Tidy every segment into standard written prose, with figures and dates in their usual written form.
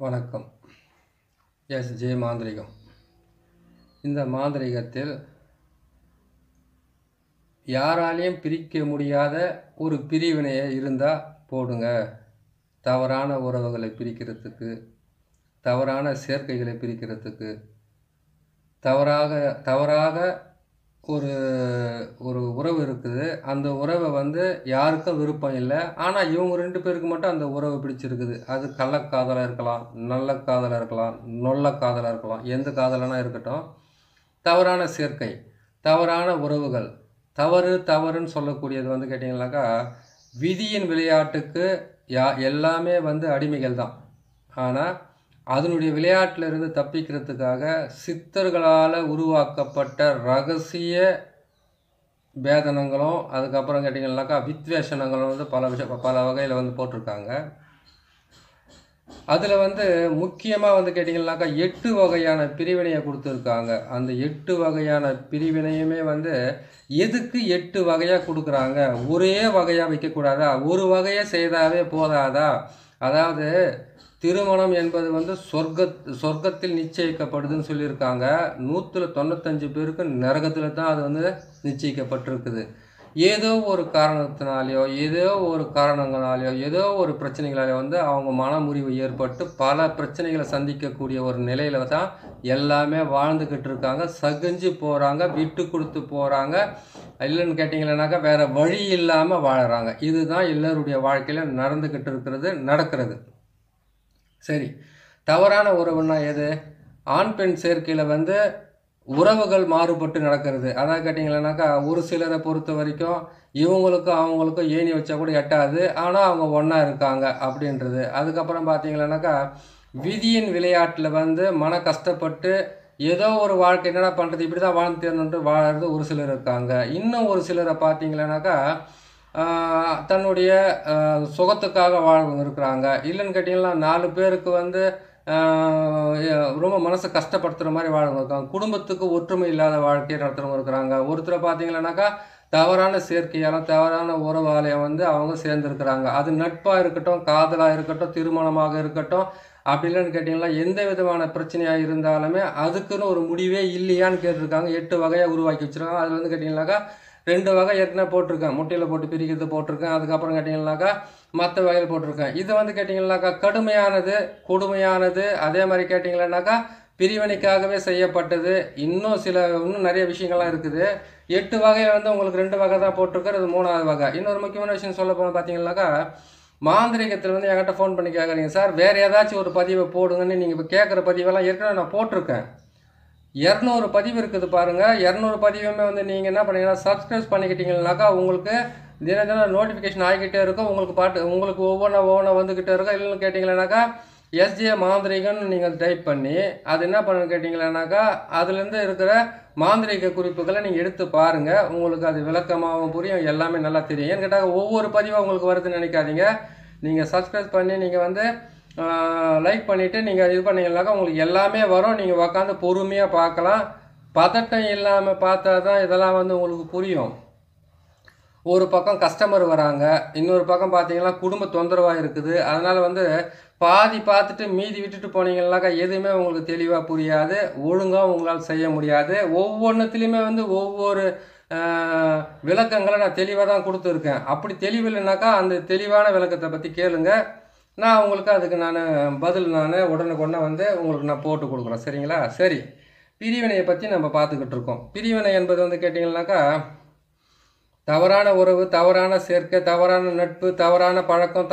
வணக்கம். எஸ்.ஜே. மாந்திரிகம். இந்த மாந்திரிகத்தில் யாராலையும் பிரிக்க முடியாத ஒரு பிரிவினையை இருந்தால் போடுங்க. தவறான உறவுகளை பிரிக்கிறதுக்கு, தவறான சேர்க்கைகளை பிரிக்கிறதுக்கு, தவறாக ஒரு ஒரு உறவு இருக்குது. அந்த உறவை யாருக்கும் விருப்பம் இல்லை. ஆனால் இவங்க 2 பேருக்கு மட்டும் அந்த உறவு பிடிச்சிருக்குது. அது கள்ளக்காதலாக இருக்கலாம், நல்ல காதலாக இருக்கலாம், நொல்ல காதலாக இருக்கலாம், எந்த காதலனா இருக்கட்டும். தவறான சேர்க்கை, தவறான உறவுகள், தவறுன்னு சொல்லக்கூடியது கேட்டிங்கனாக்கா, விதியின் விளையாட்டுக்கு எல்லாமே அடிமைகள் தான். ஆனால் அதனுடைய விளையாட்டில் இருந்து தப்பிக்கிறதுக்காக சித்தர்களால் உருவாக்கப்பட்ட ரகசிய பேதனங்களும், அதுக்கப்புறம் கேட்டிங்கனாக்கா வித்வேஷனங்களும் பல வகையில் போட்டிருக்காங்க. அதில் முக்கியமாக கேட்டிங்கனாக்கா 8 வகையான பிரிவினையை கொடுத்துருக்காங்க. அந்த 8 வகையான பிரிவினையுமே எதுக்கு 8 வகையாக கொடுக்குறாங்க? ஒரே வகையாக வைக்கக்கூடாதா? ஒரு வகையை செய்தாவே போதாதா? அதாவது திருமணம் என்பது சொர்க்கத்தில் நிச்சயிக்கப்படுதுன்னு சொல்லியிருக்காங்க. 195 பேருக்கு நரகத்தில் தான் அது நிச்சயிக்கப்பட்டிருக்குது. ஏதோ ஒரு காரணத்தினாலேயோ, ஏதோ ஒரு காரணங்களாலேயோ, ஏதோ ஒரு பிரச்சனைகளாலேயோ அவங்க மனமுறிவு ஏற்பட்டு பல பிரச்சனைகளை சந்திக்கக்கூடிய ஒரு நிலையில தான் எல்லாமே வாழ்ந்துக்கிட்டு இருக்காங்க. சகிஞ்சு போகிறாங்க, விட்டு கொடுத்து போகிறாங்க. இல்லைன்னு கேட்டிங்களேனாக்கா வேறு வழி இல்லாமல் வாழறாங்க. இதுதான் எல்லோருடைய வாழ்க்கையில் நடக்கிறது. சரி, தவறான உறவுன்னா எது? ஆண் பெண் சேர்க்கையில் உறவுகள் மாறுபட்டு நடக்கிறது. அதான் கேட்டிங்களேனாக்கா ஒரு சிலரை பொறுத்த வரைக்கும் இவங்களுக்கும் அவங்களுக்கும் ஏணி வச்சா கூட எட்டாது, ஆனால் அவங்க ஒன்றா இருக்காங்க அப்படின்றது. அதுக்கப்புறம் பார்த்தீங்களேனாக்கா விதியின் விளையாட்டில் மன கஷ்டப்பட்டு ஏதோ ஒரு வாழ்க்கை என்னடா பண்ணுறது, இப்படி தான் வாழ்ந்து தேர்ந்துட்டு வாழறது ஒரு சிலர் இருக்காங்க. இன்னும் ஒரு சிலரை பார்த்தீங்களேனாக்கா தன்னுடைய சுகத்துக்காக வாழ்வங்க இருக்கிறாங்க. இல்லைன்னு கேட்டிங்கன்னா 4 பேருக்கு ரொம்ப மனசை கஷ்டப்படுத்துகிற மாதிரி வாழ்வங்க இருக்காங்க. குடும்பத்துக்கு ஒற்றுமை இல்லாத வாழ்க்கையை நடத்துகிறவங்க இருக்கிறாங்க. ஒருத்தரை பார்த்தீங்கன்னாக்கா தவறான சேர்க்கையாலும் தவறான உறவாலையும் அவங்க சேர்ந்துருக்கிறாங்க. அது நட்பாக இருக்கட்டும், காதலாக இருக்கட்டும், திருமணமாக இருக்கட்டும். அப்படி இல்லைன்னு கேட்டிங்கன்னா எந்த விதமான பிரச்சனையாக இருந்தாலுமே அதுக்குன்னு ஒரு முடிவே இல்லையான்னு கேட்டிருக்காங்க. 8 வகையாக உருவாக்கி வச்சுருக்காங்க. அதில் கேட்டிங்கனாக்கா 2 வகை ஏற்கனவே போட்டிருக்கேன். முட்டையில் போட்டு பிரிக்கிறது போட்டிருக்கேன். அதுக்கப்புறம் கேட்டிங்கனாக்கா மற்ற வகையில் போட்டிருக்கேன். இது கேட்டிங்கனாக்கா கடுமையானது, கொடுமையானது, அதே மாதிரி கேட்டிங்கன்னாக்கா பிரிவினைக்காகவே செய்யப்பட்டது. இன்னும் நிறைய விஷயங்கள்லாம் இருக்குது. 8 வகையில் உங்களுக்கு 2 வகை தான் போட்டிருக்காரு. இது 3வது வகை. இன்னொரு முக்கியமான விஷயம் சொல்ல போனால் பார்த்தீங்கன்னாக்கா மாந்திரிகத்தில் என்கிட்ட ஃபோன் பண்ணி கேட்குறீங்க, சார் வேறு ஏதாச்சும் ஒரு பதிவை போடுங்கன்னு. நீங்கள் இப்போ கேட்குற பதிவெல்லாம் ஏற்கனவே நான் போட்டிருக்கேன். 200 பதிவு இருக்குது பாருங்கள். 200 பதிவுமே நீங்கள் என்ன பண்ணீங்கன்னா சப்ஸ்கிரைப் பண்ணிக்கிட்டீங்கன்னாக்கா உங்களுக்கு தினம் நோட்டிஃபிகேஷன் ஆகிக்கிட்டே இருக்கும். உங்களுக்கு ஒவ்வொன்றா வந்துக்கிட்டே இருக்கும். இல்லைன்னு கேட்டிங்கன்னாக்கா எஸ்.ஜே. மாந்திரிகன்னு நீங்கள் டைப் பண்ணி அது என்ன பண்ணுன்னு கேட்டிங்கன்னாக்கா அதுலேருந்து இருக்கிற மாந்திரிக குறிப்புகளை நீங்கள் எடுத்து பாருங்கள். உங்களுக்கு அது விளக்கமாகவும் புரியும், எல்லாமே நல்லா தெரியும். ஏன்னு கேட்டால் ஒவ்வொரு பதிவாக உங்களுக்கு வருதுன்னு நினைக்காதீங்க. நீங்கள் சப்ஸ்கிரைப் பண்ணி நீங்கள் லைக் பண்ணிவிட்டு நீங்கள் இது பண்ணிங்கனாக்கா உங்களுக்கு எல்லாமே வரும். நீங்கள் உக்காந்து பொறுமையாக பார்க்கலாம். பதட்டம் இல்லாமல் பார்த்தா தான் இதெல்லாம் உங்களுக்கு புரியும். ஒரு பக்கம் கஸ்டமர் வராங்க, இன்னொரு பக்கம் பார்த்தீங்கன்னா குடும்ப தொந்தரவாக இருக்குது. அதனால் பாதி பார்த்துட்டு மீதி விட்டுட்டு போனீங்கன்னாக்கா எதுவுமே உங்களுக்கு தெளிவாக புரியாது, ஒழுங்காக உங்களால் செய்ய முடியாது. ஒவ்வொன்றுத்துலேயுமே ஒவ்வொரு விளக்கங்களை நான் தெளிவாக தான் கொடுத்துருக்கேன். அப்படி தெளிவில்லைனாக்கா அந்த தெளிவான விளக்கத்தை பற்றி கேளுங்க. நான் உங்களுக்கு அதுக்கு பதில் உடனுக்குடனே உங்களுக்கு நான் போட்டு கொடுக்குறேன். சரிங்களா? சரி, பிரிவினையை பற்றி நம்ம பார்த்துக்கிட்டு இருக்கோம். பிரிவினை என்பது கேட்டிங்கன்னாக்கா தவறான உறவு, தவறான சேர்க்கை, தவறான நட்பு, தவறான பழக்கம்,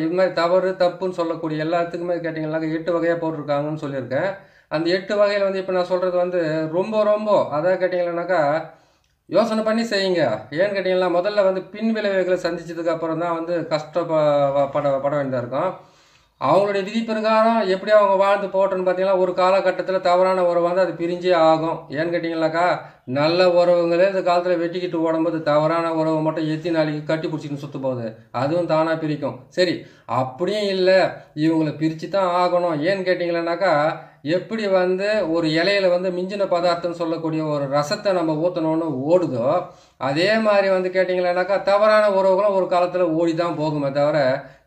இது மாதிரி தவறு தப்புன்னு சொல்லக்கூடிய எல்லாத்துக்குமே கேட்டிங்கன்னாக்கா 8 வகையாக போட்டிருக்காங்கன்னு சொல்லியிருக்கேன். அந்த 8 வகையில் இப்போ நான் சொல்கிறது ரொம்ப அதாவது கேட்டிங்கன்னாக்கா யோசனை பண்ணி செய்யுங்க. ஏன்னு கேட்டிங்கன்னா முதல்ல பின் விளைவுகளை சந்திச்சதுக்கு அப்புறம் தான் கஷ்டப்பட வேண்டியதாக இருக்கும். அவங்களுடைய விதி பிரகாரம் எப்படி அவங்க வாழ்ந்து போட்டோன்னு பார்த்தீங்கன்னா ஒரு காலகட்டத்தில் தவறான உறவு அது பிரிஞ்சே ஆகும். ஏன்னு கேட்டிங்கன்னாக்கா நல்ல உறவுங்களே இந்த காலத்தில் வெட்டிக்கிட்டு ஓடும்போது தவறான உறவை மட்டும் எத்தி நாளைக்கு கட்டி பிடிச்சிக்கின்னு சுற்ற போகுது, அதுவும் தானாக பிரிக்கும். சரி, அப்படியும் இல்லை, இவங்களை பிரித்து தான் ஆகணும். ஏன்னு கேட்டிங்களேனாக்கா, எப்படி வந்து ஒரு இலையில வந்து மிஞ்சின பதார்த்தம்னு சொல்லக்கூடிய ஒரு ரசத்தை நம்ம ஊற்றணும்னு ஓடுதோ, அதே மாதிரி வந்து கேட்டிங்களேனாக்கா தவறான உறவுகளும் ஒரு காலத்தில் ஓடி தான் போகுமே தவிர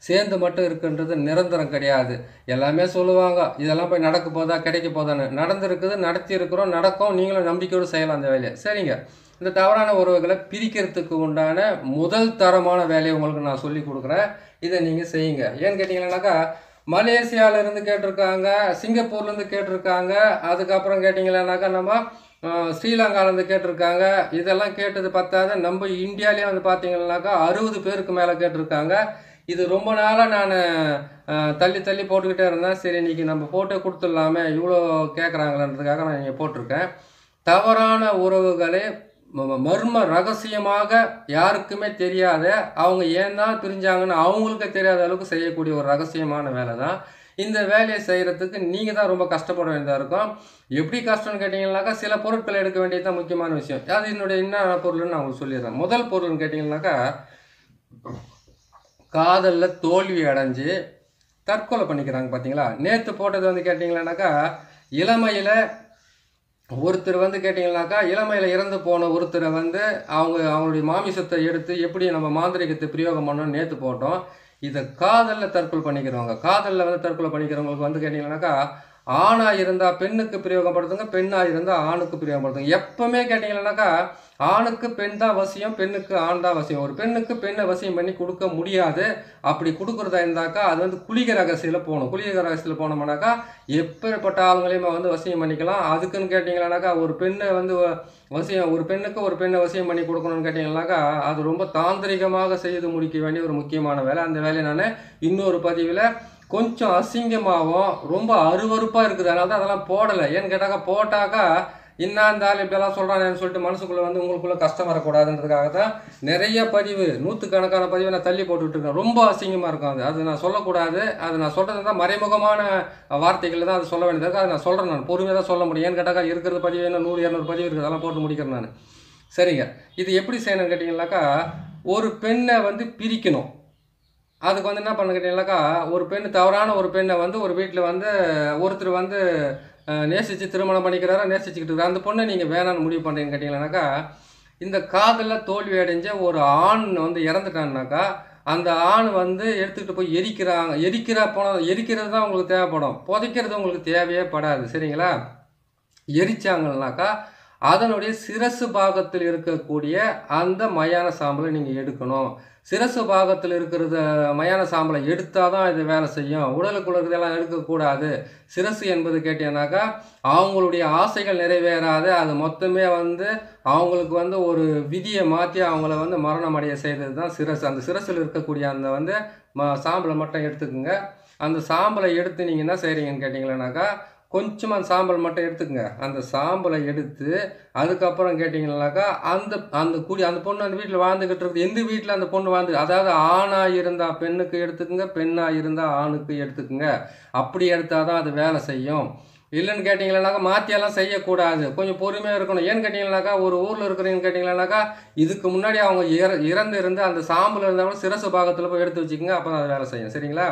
சேர்ந்து மட்டும் இருக்குன்றது நிரந்தரம் கிடையாது. எல்லாமே சொல்லுவாங்க, இதெல்லாம் போய் நடக்க போதா கிடைக்க போதான்னு. நடந்திருக்குது, நடத்தி இருக்கிறோம், நடக்கும். நீங்களும் நம்பிக்கையோடு செய்யலாம் அந்த வேலையை. சரிங்க, இந்த தவறான உறவுகளை பிரிக்கிறதுக்கு உண்டான முதல் தரமான வேலையை உங்களுக்கு நான் சொல்லி கொடுக்குறேன். இதை நீங்கள் செய்யுங்க. ஏன்னு கேட்டிங்களேனாக்கா, மலேசியாவிலேருந்து கேட்டிருக்காங்க, சிங்கப்பூர்லேருந்து கேட்டிருக்காங்க, அதுக்கப்புறம் கேட்டிங்களேனாக்கா நம்ம ஸ்ரீலங்காலேருந்து கேட்டிருக்காங்க. இதெல்லாம் கேட்டது பத்தாத நம்ம இந்தியாவிலே வந்து பார்த்தீங்கன்னாக்கா 60 பேருக்கு மேலே கேட்டிருக்காங்க. இது ரொம்ப நாளாக நான் தள்ளி தள்ளி போட்டுக்கிட்டே இருந்தேன். சரி, இன்றைக்கி நம்ம போட்டே கொடுத்துடலாமே, இவ்வளோ கேட்குறாங்களன்றதுக்காக நான் இங்கே போட்டிருக்கேன். தவறான உறவுகளே மர்ம ரகசியமாக யாருக்குமே தெரியாத, அவங்க ஏன் தான் பிரிஞ்சாங்கன்னு அவங்களுக்கு தெரியாத அளவுக்கு செய்யக்கூடிய ஒரு ரகசியமான வேலை தான். இந்த வேலையை செய்கிறதுக்கு நீங்கள் தான் ரொம்ப கஷ்டப்பட வேண்டியதாக இருக்கும். எப்படி கஷ்டம்னு கேட்டிங்கன்னாக்கா, சில பொருட்களை எடுக்க வேண்டியது தான் முக்கியமான விஷயம். அது என்னுடைய என்ன பொருள்னு நான் உங்களுக்கு சொல்லிடுறேன். முதல் பொருள்னு கேட்டிங்கன்னாக்கா, காதலில் தோல்வி அடைஞ்சு தற்கொலை பண்ணிக்கிறாங்க பார்த்தீங்களா. நேற்று போட்டது வந்து கேட்டிங்கன்னாக்கா, இளமையில் ஒருத்தர் வந்து கேட்டிங்கன்னாக்கா, இளமையில் இறந்து போன ஒருத்தரை வந்து அவங்களுடைய மாமிசத்தை எடுத்து எப்படி நம்ம மாந்திரிகத்தை பிரயோகம் பண்ணோன்னு நேற்று போட்டோம். இதை காதலில் தற்கொலை பண்ணிக்கிறவங்க, காதலில் வந்து தற்கொலை பண்ணிக்கிறவங்களுக்கு வந்து கேட்டிங்கன்னாக்கா, ஆணாக இருந்தால் பெண்ணுக்கு பிரயோகப்படுத்துங்க, பெண்ணாக இருந்தால் ஆணுக்கு பிரயோகப்படுத்துங்க. எப்பவுமே கேட்டிங்கன்னாக்கா, ஆணுக்கு பெண் தான் வசியம், பெண்ணுக்கு ஆண் தான் வசியம். ஒரு பெண்ணுக்கு பெண்ணை வசியம் பண்ணி கொடுக்க முடியாது. அப்படி கொடுக்குறதா இருந்தாக்கா அது வந்து குளிகை ரகசியில் போகணும். குளிகை ரகசியில் போனோம்னாக்கா எப்பேற்பட்ட ஆளுங்களையுமே வந்து வசியம் பண்ணிக்கலாம். அதுக்குன்னு கேட்டிங்கன்னாக்கா, ஒரு பெண்ணை வந்து வசியம், ஒரு பெண்ணுக்கு ஒரு பெண்ணை வசியம் பண்ணி கொடுக்கணும்னு கேட்டிங்கன்னாக்கா, அது ரொம்ப தாந்திரிகமாக செய்து முடிக்க வேண்டிய ஒரு முக்கியமான வேலை. அந்த வேலையை நான் இன்னொரு பதிவில் கொஞ்சம் அசிங்கமாகவும் ரொம்ப அருவறுப்பாக இருக்குது, அதனால தான் அதெல்லாம் போடலை. ஏன்னு கேட்டாக்கா, போட்டாக்கா இந்த ஆள் இப்படியெல்லாம் சொல்கிறானேன்னு சொல்லிட்டு மனசுக்குள்ளே வந்து உங்களுக்குள்ளே கஷ்டம் வரக்கூடாதுன்றதுக்காக தான் நிறைய பதிவு, நூற்றுக்கணக்கான பதிவை நான் தள்ளி போட்டுக்கிட்டு இருக்கேன். ரொம்ப அசிங்கமாக இருக்கும். அது நான் சொல்லக்கூடாது. அது நான் சொல்கிறது தான் மறைமுகமான வார்த்தைகள் தான் அது சொல்ல வேண்டியது இருக்குது. அது நான் சொல்கிறேன், நான் பொறுமையாக தான் சொல்ல முடியும். ஏன்னு கேட்டாக்கா, இருக்கிறது பதிவு என்ன 100-200 பதிவு இருக்குது, அதெல்லாம் போட்டு முடிக்கிறேன் நான். சரிங்க, இது எப்படி செய்யணும்னு கேட்டிங்கன்னாக்கா, ஒரு பெண்ணை வந்து பிரிக்கணும். அதுக்கு வந்து என்ன பண்ண கேட்டிங்கன்னாக்கா, ஒரு பெண், தவறான ஒரு பெண்ணை வந்து ஒரு வீட்டில் வந்து ஒருத்தர் வந்து நேசித்து திருமணம் பண்ணிக்கிறாரா, நேசிச்சுக்கிட்டு இருக்கிற அந்த பொண்ணை நீங்கள் வேணான்னு முடிவு பண்ணுறீங்கன்னு கேட்டிங்கன்னாக்கா, இந்த காதலில் தோல்வி அடைஞ்ச ஒரு ஆண் வந்து இறந்துட்டான்னாக்கா, அந்த ஆண் வந்து எடுத்துக்கிட்டு போய் எரிக்கிறது தான் உங்களுக்கு தேவைப்படும். புதைக்கிறது உங்களுக்கு தேவையே படாது. சரிங்களா? எரிச்சாங்கன்னாக்கா அதனுடைய சிரசு பாகத்தில் இருக்கக்கூடிய அந்த மயான சாம்பலை நீங்கள் எடுக்கணும். சிரசு பாகத்தில் இருக்கிறத மயான சாம்பலை எடுத்தால் தான் இது வேலை செய்யும். உடலுக்குள்ள இருக்கிறதெல்லாம் எடுக்கக்கூடாது. சிரசு என்பது கேட்டீங்கன்னாக்கா, அவங்களுடைய ஆசைகள் நிறைவேறாத, அது மொத்தமே வந்து அவங்களுக்கு வந்து ஒரு விதியை மாற்றி அவங்கள வந்து மரணம் அடைய செய்தது தான் சிரசு. அந்த சிரசில் இருக்கக்கூடிய அந்த வந்து சாம்பலை மட்டும் எடுத்துக்குங்க. அந்த சாம்பலை எடுத்து நீங்கள் என்ன செய்கிறீங்கன்னு கேட்டிங்களேனாக்கா, கொஞ்சமாக அந்த சாம்பல் மட்டும் எடுத்துக்கங்க. அந்த சாம்பலை எடுத்து அதுக்கப்புறம் கேட்டிங்கன்னாக்கா, அந்த பொண்ணு அந்த வீட்டில் வாழ்ந்துக்கிட்டு இருக்குது. எந்த வீட்டில் அந்த பொண்ணு அதாவது ஆணாக இருந்தால் பெண்ணுக்கு எடுத்துக்குங்க, பெண்ணாக இருந்தால் ஆணுக்கு எடுத்துக்குங்க. அப்படி எடுத்தால் தான் அது வேலை செய்யும். இல்லைன்னு கேட்டிங்கன்னாக்கா மாற்றியெல்லாம் செய்யக்கூடாது. கொஞ்சம் பொறுமையாக இருக்கணும். ஏன்னு கேட்டிங்கன்னாக்கா, ஒரு ஊரில் இருக்கிறீங்கன்னு கேட்டிங்கன்னாக்கா, இதுக்கு முன்னாடி அவங்க இறந்து அந்த சாம்பல் இருந்தால் கூட சிரசு பாகத்தில் போய் எடுத்து வச்சுக்கோங்க. அப்போ தான் அது வேலை செய்யும். சரிங்களா?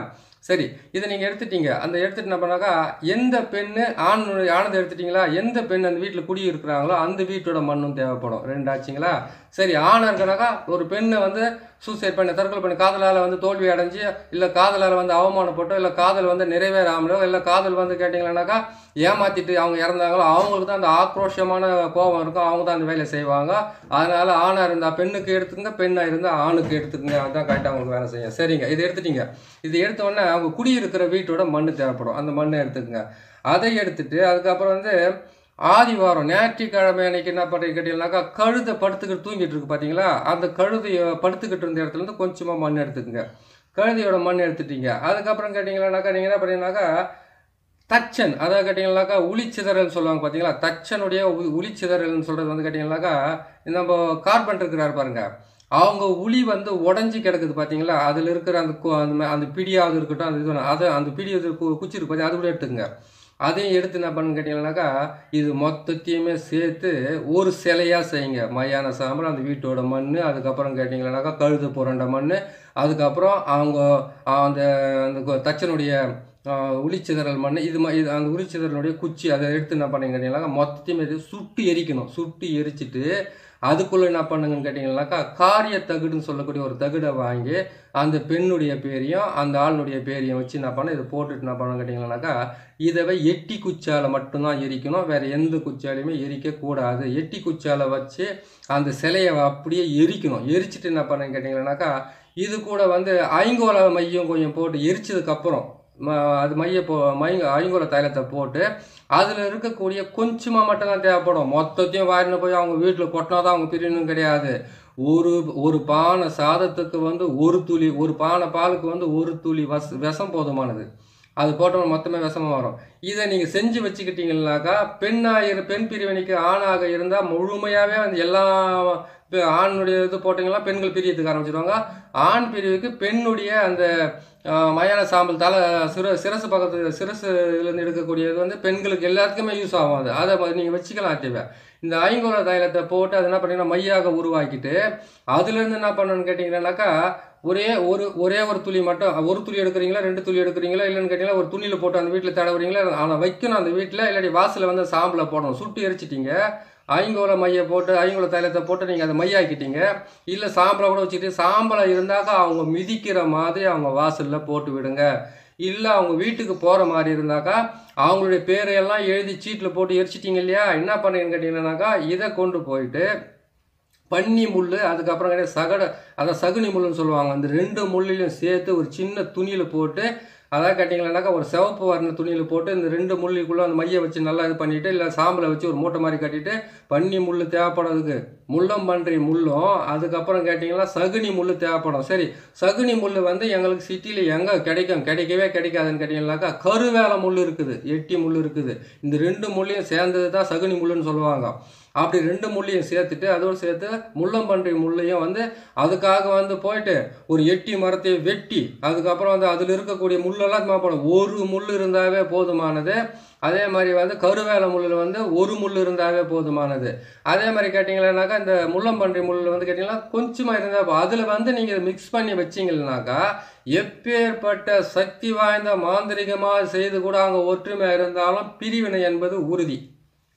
சரி, இதை நீங்கள் எடுத்துட்டீங்க. அந்த எடுத்துட்டு என்ன பண்ணாக்கா, எந்த பெண்ணு ஆனதை எடுத்துட்டிங்களா, எந்த பெண் அந்த வீட்டில் குடியிருக்கிறாங்களோ அந்த வீட்டோட மண்ணும் தேவைப்படும். 2 ஆச்சுங்களா? சரி, ஆணாக இருக்கனாக்கா ஒரு பெண்ணை வந்து சூசைட் பண்ணி தற்கொலை பண்ணி காதலால் வந்து தோல்வி அடைஞ்சு, இல்லை காதலால் வந்து அவமானப்பட்டோ, இல்லை காதல் வந்து நிறைவேறாமலோ, இல்லை காதல் வந்து கேட்டிங்கன்னாக்கா ஏமாற்றிட்டு அவங்க இறந்தாங்களோ, அவங்களுக்கு தான் அந்த ஆக்ரோஷமான கோபம் இருக்கும். அவங்க தான் அந்த வேலையை செய்வாங்க. அதனால் ஆணாக இருந்தால் பெண்ணுக்கு எடுத்துக்கங்க, பெண்ணாக இருந்தால் ஆணுக்கு எடுத்துக்கங்க. அதுதான் கரெக்டாக அவங்களுக்கு வேலை செய்யும். சரிங்க, இதை எடுத்துட்டீங்க. இது எடுத்தோடனே அவங்க குடியிருக்கிற வீட்டோட மண் தேவைப்படும். அந்த மண்ணை எடுத்துக்கங்க. அதை எடுத்துட்டு அதுக்கப்புறம் வந்து ஆதிவாரம் ஞாயிற்றுக்கிழமை அன்னைக்கு என்ன பண்ணுறது கேட்டீங்கன்னாக்கா, கழுதை படுத்துக்கிட்டு தூங்கிட்டு இருக்கு பார்த்தீங்களா, அந்த கழுதை படுத்துக்கிட்டு இருந்த இடத்துலேருந்து கொஞ்சமாக மண் எடுத்துக்கங்க. கழுதையோட மண் எடுத்துட்டீங்க. அதுக்கப்புறம் கேட்டிங்கன்னாக்கா, நீங்கள் என்ன பண்ணீங்கன்னாக்கா, தச்சன், அதாவது கேட்டிங்கன்னாக்கா உளிச்சிதறல்னு சொல்லுவாங்க பார்த்தீங்களா, தச்சனுடைய உளிச்சிதறல்னு சொல்கிறது வந்து கேட்டிங்கன்னாக்கா, நம்ம கார்பெண்டர் இருக்கிறார் பாருங்க, அவங்க உளி வந்து உடஞ்சி கிடக்குது பார்த்தீங்களா, அதில் இருக்கிற அந்த பிடியாவது இருக்கட்டும், அந்த இது அந்த பிடி குச்சி இருக்கு பார்த்தீங்கன்னா அது கூட எடுத்துக்கங்க. அதையும் எடுத்து என்ன பண்ணுன்னு கேட்டிங்கன்னாக்கா இது மொத்தத்தையுமே சேர்த்து ஒரு சிலையாக செய்யுங்க. மயான சாம்பல், அந்த வீட்டோட மண், அதுக்கப்புறம் கேட்டிங்கன்னாக்கா கழுது புரண்ட மண், அதுக்கப்புறம் அவங்க அந்த அந்த தச்சனுடைய உளிச்சிதறல் மண், இது அந்த உளிச்சிதறனுடைய குச்சி, அதை எடுத்து என்ன பண்ணுங்க கேட்டிங்கன்னாக்கா மொத்தத்தையுமே இது சுட்டு எரிக்கணும். சுட்டு எரிச்சிட்டு அதுக்குள்ளே என்ன பண்ணுங்கன்னு கேட்டிங்கன்னாக்கா காரிய தகுடுன்னு சொல்லக்கூடிய ஒரு தகுடை வாங்கி அந்த பெண்ணுடைய பேரையும் அந்த ஆளுடைய பேரையும் வச்சு என்ன பண்ண இதை போட்டுட்டு என்ன பண்ணணும் கேட்டிங்கன்னாக்கா இதை எட்டி குச்சால் மட்டும்தான் எரிக்கணும். வேறு எந்த குச்சாலையுமே எரிக்கக்கூடாது. எட்டி குச்சால் வச்சு அந்த சிலையை அப்படியே எரிக்கணும். எரிச்சிட்டு என்ன பண்ணுங்க கேட்டிங்கன்னாக்கா இது கூட வந்து ஐங்கோல மையம் கொஞ்சம் போட்டு எரிச்சதுக்கப்புறம் அது ஐங்கோல தைலத்தை போட்டு அதில் இருக்கக்கூடிய கொஞ்சமாக மட்டும்தான் தேவைப்படும். மொத்தத்தையும் வாரின்னு போய் அவங்க வீட்டில் கொட்டினா தான் அவங்க பிரியணும் கிடையாது. ஒரு பானை சாதத்துக்கு வந்து ஒரு பானை பாலுக்கு வந்து ஒரு துளி விஷம் போதுமானது. அது போட்டோம்னா மொத்தமே விஷமாக வரும். இதை நீங்கள் செஞ்சு வச்சுக்கிட்டீங்கன்னாக்கா பெண் பிரிவினைக்கு ஆணாக இருந்தால் முழுமையாகவே வந்து எல்லா ஆணுடைய இது போட்டிங்கன்னா பெண்கள் பிரியத்துக்கு ஆரம்பிச்சிடுவாங்க. ஆண் பிரிவுக்கு பெண்ணுடைய அந்த மயான சாம்பல் சிரசு பக்கத்து சிரசுலேருந்து எடுக்கக்கூடியது வந்து பெண்களுக்கு எல்லாத்துக்குமே யூஸ் ஆகும். அதை நீங்கள் வச்சுக்கலாம். தேவை இந்த ஐங்கோல தைலத்தை போட்டு அது என்ன பண்ணிங்கன்னா மையாக உருவாக்கிட்டு அதுலேருந்து என்ன பண்ணணும்னு கேட்டிங்கன்னாக்கா ஒரே ஒரு துளி மட்டும், ஒரு துளி எடுக்கிறீங்களா 2 துளி எடுக்கிறீங்களா இல்லைன்னு கேட்டிங்கன்னா ஒரு துணியில் போட்டு அந்த வீட்டில் தடவுறீங்களா, ஆனால் வைக்கணும் அந்த வீட்டில். இல்லாட்டி வாசலில் வந்து சாம்பலை போடணும். சுட்டு எரிச்சிட்டிங்க, ஐங்கோல ஐங்கோல தைலத்தை போட்டு நீங்கள் அதை மையாக்கிட்டீங்க. இல்லை சாம்பலை கூட வச்சுட்டு சாம்பலை இருந்தாக்கா அவங்க மிதிக்கிற மாதிரி அவங்க வாசலில் போட்டு விடுங்க. இல்லை அவங்க வீட்டுக்கு போகிற மாதிரி இருந்தாக்கா அவங்களுடைய பேரையெல்லாம் எழுதி சீட்டில் போட்டு எரிச்சிட்டிங்க இல்லையா, என்ன பண்ணுறீங்கன்னு கேட்டிங்கன்னாக்கா இதை கொண்டு போயிட்டு பன்னி முள், அதுக்கப்புறம் கிடையாது சகுனி முள்ளுன்னு சொல்லுவாங்க. அந்த 2 முள்ளையும் சேர்த்து ஒரு சின்ன துணியில் போட்டு, அதாவது கேட்டிங்கன்னாக்கா ஒரு சிவப்பு வர்ண துணியில் போட்டு இந்த 2 முள்ளிக்குள்ளே அந்த மையை வச்சு நல்லா இது பண்ணிவிட்டு, இல்லை சாம்பலை வச்சு ஒரு மூட்டை மாதிரி கட்டிட்டு பன்னி முள் தேவைப்படுறதுக்கு முள்ளம்பன்றி முள்ளும், அதுக்கப்புறம் கேட்டிங்கன்னா சகுனி முள் தேவைப்படும். சரி, சகுனி முள் வந்து எங்களுக்கு சிட்டியில் எங்கே கிடைக்கவே கிடைக்காதுன்னு கேட்டிங்கன்னாக்கா கருவேல முள் இருக்குது, எட்டி முள் இருக்குது. இந்த 2 முள்ளையும் சேர்ந்தது தான் சகுனி முள்ளுன்னு சொல்லுவாங்க. அப்படி 2 முள்ளையும் சேர்த்துட்டு அதோடு சேர்த்து முள்ளம்பன்றி முள்ளையும் வந்து அதுக்காக வந்து போயிட்டு ஒரு எட்டி மரத்தை வெட்டி அதுக்கப்புறம் வந்து அதில் இருக்கக்கூடிய முள்ளெல்லாம் மாப்படும். ஒரு முள் இருந்தாவே போதுமானது. அதே மாதிரி வந்து கருவேல முள்ளில் வந்து ஒரு முள் இருந்தாவே போதுமானது. அதே மாதிரி கேட்டிங்கன்னாக்கா இந்த முள்ளம்பன்றி முள்ளில் வந்து கேட்டிங்கன்னா கொஞ்சமாக இருந்தால் அதில் வந்து நீங்கள் மிக்ஸ் பண்ணி வச்சிங்கன்னாக்கா எப்பேற்பட்ட சக்தி வாய்ந்த மாந்திரிகமாக செய்து கூட அங்கே ஒற்றுமையாக இருந்தாலும் பிரிவினை என்பது உறுதி.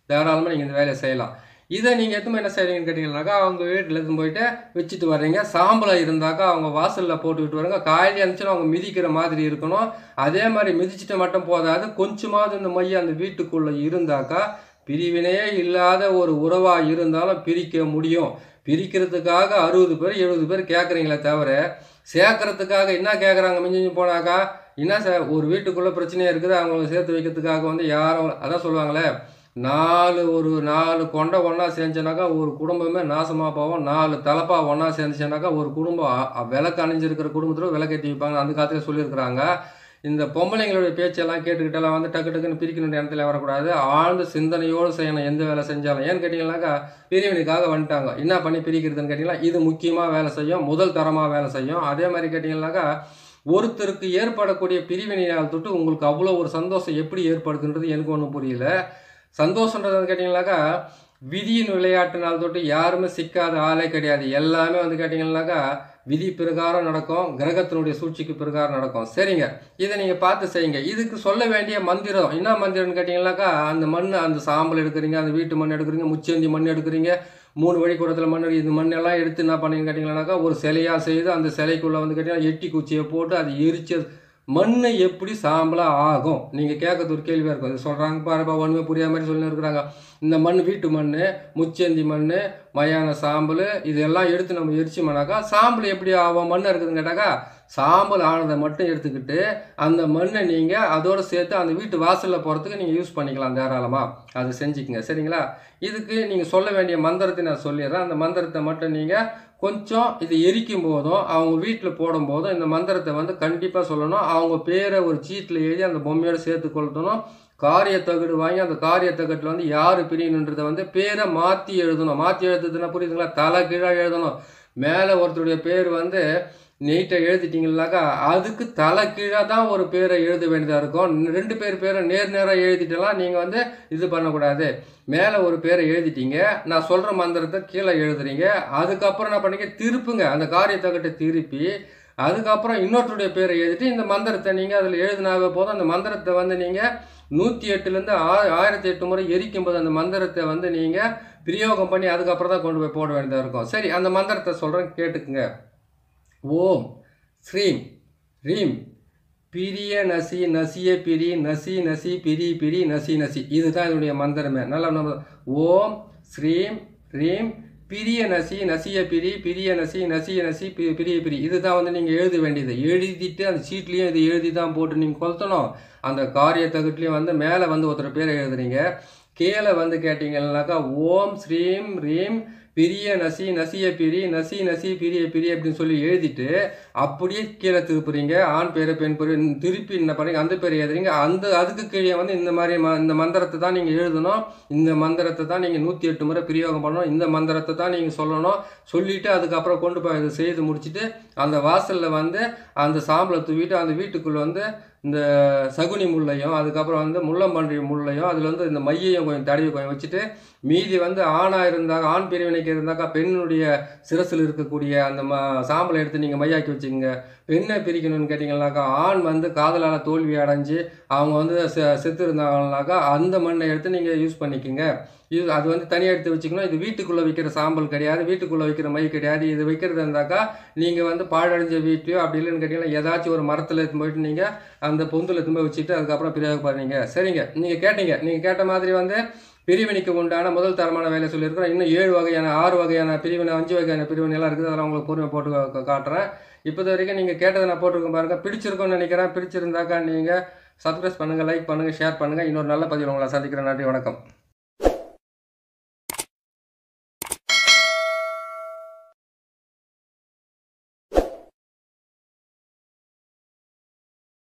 தாராளமாக நீங்கள் இந்த வேலையை செய்யலாம். இதை நீங்கள் எதுவுமே என்ன செய்கிறீங்கன்னு கேட்டிங்கன்னாக்கா அவங்க வீட்டில் எடுத்து போயிட்டு வச்சுட்டு வர்றீங்க. சாம்பலை இருந்தாக்கா அவங்க வாசலில் போட்டுக்கிட்டு வர்றாங்க. காய்கறி இருந்துச்சுன்னா அவங்க மிதிக்கிற மாதிரி இருக்கணும். அதே மாதிரி மிதிச்சுட்டு மட்டும் போதாது, கொஞ்சமாவது இந்த மைய அந்த வீட்டுக்குள்ளே இருந்தாக்கா பிரிவினையே இல்லாத ஒரு உறவாக இருந்தாலும் பிரிக்க முடியும். பிரிக்கிறதுக்காக 60 பேர் 70 பேர் கேட்குறீங்களே தவிர சேர்க்கறதுக்காக என்ன கேட்குறாங்க மிஞ்சி போனாக்கா என்ன சார் ஒரு வீட்டுக்குள்ளே பிரச்சனையாக இருக்குது அவங்கள சேர்த்து வைக்கிறதுக்காக வந்து யாரும் அதான் சொல்லுவாங்களே 4 கொண்டை ஒன்றா சேர்ந்துச்சுனாக்கா ஒரு குடும்பமே நாசமாக போவோம். 4 தலப்பா ஒன்றா சேர்ந்துச்சுனாக்கா ஒரு குடும்பம் விளக்கு அணிஞ்சிருக்கிற குடும்பத்தில் விளக்கேற்றி வைப்பாங்க. அந்த காலத்தில் சொல்லியிருக்கிறாங்க. இந்த பொம்பளைங்களுடைய பேச்செல்லாம் கேட்டுக்கிட்டெல்லாம் வந்து டக்குன்னு பிரிக்கணுன்ற இடத்துல வரக்கூடாது. ஆழ்ந்த சிந்தனையோடு செய்யணும் எந்த வேலை செஞ்சாலும். ஏன்னு கேட்டிங்கன்னாக்கா பிரிவினைக்காக வந்துட்டாங்க. என்ன பண்ணி பிரிக்கிறதுன்னு கேட்டிங்கன்னா இது முக்கியமாக வேலை செய்யும், முதல் தரமாக வேலை செய்யும். அதே மாதிரி கேட்டிங்கன்னாக்கா ஒருத்தருக்கு ஏற்படக்கூடிய பிரிவினையால் தொட்டு உங்களுக்கு அவ்வளோ ஒரு சந்தோஷம் எப்படி ஏற்படுதுன்றது எனக்கு ஒன்றும் புரியல. சந்தோஷன்றது கேட்டிங்கன்னாக்கா விதியின் விளையாட்டுனால் தொட்டு யாருமே சிக்காத ஆளே கிடையாது. எல்லாமே வந்து கேட்டிங்கன்னாக்கா விதி பிரகாரம் நடக்கும், கிரகத்தினுடைய சூழ்ச்சிக்கு பிரகாரம் நடக்கும். சரிங்க, இதை நீங்கள் பார்த்து செய்யுங்க. இதுக்கு சொல்ல வேண்டிய மந்திரம் என்ன மந்திரம்னு கேட்டிங்கன்னாக்கா அந்த அந்த சாம்பல் எடுக்கிறீங்க, அந்த வீட்டு மண் எடுக்கிறீங்க, முச்சேந்தி மண் எடுக்கிறீங்க, 3 வழி கூடத்தில் மண் இந்த மண்ணெல்லாம் எடுத்து என்ன பண்ணீங்கன்னு கேட்டிங்கன்னாக்கா ஒரு சிலையாக செய்து அந்த சிலைக்குள்ளே வந்து கேட்டிங்கன்னா எட்டி குச்சியை போட்டு அது எரிச்சு மண் எப்படி சாம்பலாக ஆகும். நீங்கள் கேட்கறது ஒரு கேள்வியாக இருக்கும். இது சொல்கிறாங்க பாருப்பா ஒன்றுமே புரியாத மாதிரி சொல்லி இருக்கிறாங்க. இந்த மண் வீட்டு மண், முச்சேந்தி மண், மயான சாம்பல் இதெல்லாம் எடுத்து நம்ம எரிச்சோம்னாக்கா சாம்பல் எப்படி ஆகும் மண் இருக்குதுன்னு கேட்டாக்கா சாம்பல் ஆனதை மட்டும் எடுத்துக்கிட்டு அந்த மண்ணை நீங்கள் அதோடு சேர்த்து அந்த வீட்டு வாசலில் போகிறதுக்கு நீங்கள் யூஸ் பண்ணிக்கலாம் தாராளமாக. அது செஞ்சுக்குங்க. சரிங்களா? இதுக்கு நீங்கள் சொல்ல வேண்டிய மந்திரத்தை நான் சொல்லிடுறேன். அந்த மந்திரத்தை மட்டும் நீங்கள் கொஞ்சம் இது எரிக்கும் போதும் அவங்க வீட்டில் போடும்போதும் இந்த மந்திரத்தை வந்து கண்டிப்பாக சொல்லணும். அவங்க பேரை ஒரு சீட்டில் எழுதி அந்த பொம்மையோடு சேர்த்து கொளுத்தணும். காரிய தகடு வாங்கி அந்த காரிய தகட்டில் வந்து யார் பிரியணுன்றதை வந்து பேரை மாற்றி எழுதணும். மாற்றி எழுதுதுன்னா புரியுதுங்களா? தலை கீழாக எழுதணும். மேலே ஒருத்தருடைய பேர் வந்து நீட்டாக எழுதிட்டீங்கன்னாக்கா அதுக்கு தலை கீழே தான் ஒரு பேரை எழுத வேண்டியதாக இருக்கும். 2 பேரை நேராக எழுதிட்டலாம் நீங்கள் வந்து இது பண்ணக்கூடாது. மேலே ஒரு பேரை எழுதிட்டீங்க, நான் சொல்கிற மந்திரத்தை கீழே எழுதுறீங்க. அதுக்கப்புறம் என்ன பண்ணீங்க, திருப்புங்க அந்த காரியத்தகட்டை திருப்பி அதுக்கப்புறம் இன்னொருத்தருடைய பேரை எழுதிட்டு இந்த மந்திரத்தை நீங்கள் அதில் எழுதினாவே போதும். அந்த மந்திரத்தை வந்து நீங்கள் 108லேருந்து 1008 முறை எரிக்கும்போது அந்த மந்திரத்தை வந்து நீங்கள் பிரயோகம் பண்ணி அதுக்கப்புறம் தான் கொண்டு போய் போட வேண்டியதாக இருக்கும். சரி, அந்த மந்திரத்தை சொல்கிறேன், கேட்டுக்குங்க. ஓம் ஸ்ரீம் ரீம் பிரிய நசி நசிய பிரி நசி நசி பிரி பிரி நசி நசி. இதுதான் இதனுடைய மந்திரமே. நல்லா ஓம் ஸ்ரீம் ரீம் பிரிய நசி நசிய பிரி பிரிய நசி நசிய நசி பிரிய பிரி. இதுதான் வந்து நீங்கள் எழுத வேண்டியது. எழுதிட்டு அந்த சீட்லேயும் இது எழுதி தான் போட்டு நீங்கள் கொளுத்தணும். அந்த காரியத்தகட்லேயும் வந்து மேலே வந்து ஒருத்தர் பேரை எழுதுறீங்க, கீழே வந்து கேட்டிங்கன்னாக்கா ஓம் ஸ்ரீம் ரீம் பிரிய நசி நசிய பிரி நசி நசி பிரிய பிரி அப்படின்னு சொல்லி எழுதிட்டு அப்படியே கீழே திருப்புறீங்க. ஆண் பேரை பெண் பேர் திருப்பி என்ன பண்ணுறீங்க, அந்த பேரை எழுதுறீங்க. அதுக்கு கீழே வந்து இந்த மாதிரி இந்த மந்திரத்தை தான் நீங்கள் எழுதணும். இந்த மந்திரத்தை தான் நீங்கள் 108 முறை பிரயோகம் பண்ணணும். இந்த மந்திரத்தை தான் நீங்கள் சொல்லணும். சொல்லிவிட்டு அதுக்கப்புறம் கொண்டு போய் இதை செய்து முடிச்சுட்டு அந்த வாசலில் வந்து அந்த சாம்பலை தூவிட்டு அந்த வீட்டுக்குள்ளே வந்து இந்த சகுனி முள்ளையும் அதுக்கப்புறம் வந்து முள்ளம்பன்றி முள்ளையும் அதில் வந்து இந்த மையையும் கொஞ்சம் தடவி கொஞ்சம் வச்சுட்டு மீதி வந்து ஆணாக இருந்தாங்க, ஆண் பிரிவினைக்கு இருந்தாக்கா பெண்ணுடைய சிரசில் இருக்கக்கூடிய அந்த சாம்பலை எடுத்து நீங்கள் மையாக்கி வச்சுக்கோங்க. பெண்ணை பிரிக்கணும்னு கேட்டிங்கன்னாக்கா ஆண் வந்து காதலால் தோல்வி அடைஞ்சு அவங்க வந்து செத்து இருந்தாங்கன்னாக்கா அந்த மண்ணை எடுத்து நீங்கள் யூஸ் பண்ணிக்கோங்க. அது வந்து தனியாக எடுத்து வச்சுக்கணும். இது வீட்டுக்குள்ளே வைக்கிற சாம்பல் கிடையாது, வீட்டுக்குள்ளே வைக்கிற மை கிடையாது. இது வைக்கிறது இருந்தாக்கா நீங்கள் வந்து பாழடைஞ்ச வீட்டையோ அப்படி இல்லைன்னு கேட்டிங்கன்னா ஏதாச்சும் ஒரு மரத்தில் எடுத்து போயிட்டு நீங்கள் அந்த பொந்தில் எடுத்து போய் வச்சுட்டு அதுக்கப்புறம் பிரயோகப்படுறீங்க. சரிங்க, நீங்கள் கேட்ட மாதிரி வந்து பிரிவினைக்கு உண்டான முதல் தரமான வேலை சொல்லியிருக்கிறோம். இன்னும் 7 வகையான 6 வகையான பிரிவினை 5 வகையான பிரிவினை எல்லாம் இருக்குது. அதெல்லாம் உங்களுக்கு பொறுமை போட்டு காட்டுறேன். இப்போ வரைக்கும் நீங்கள் கேட்டதை நான் போட்டிருக்கேன் பாருங்கள். பிடிச்சிருக்கோன்னு நினைக்கிறேன். பிடிச்சிருந்தாக்கா நீங்கள் சப்ஸ்கிரைப் பண்ணுங்கள், லைக் பண்ணுங்கள், ஷேர் பண்ணுங்கள். இன்னொரு நல்ல பதிவில் உங்களை சந்திக்கிறேன். நன்றி, வணக்கம்.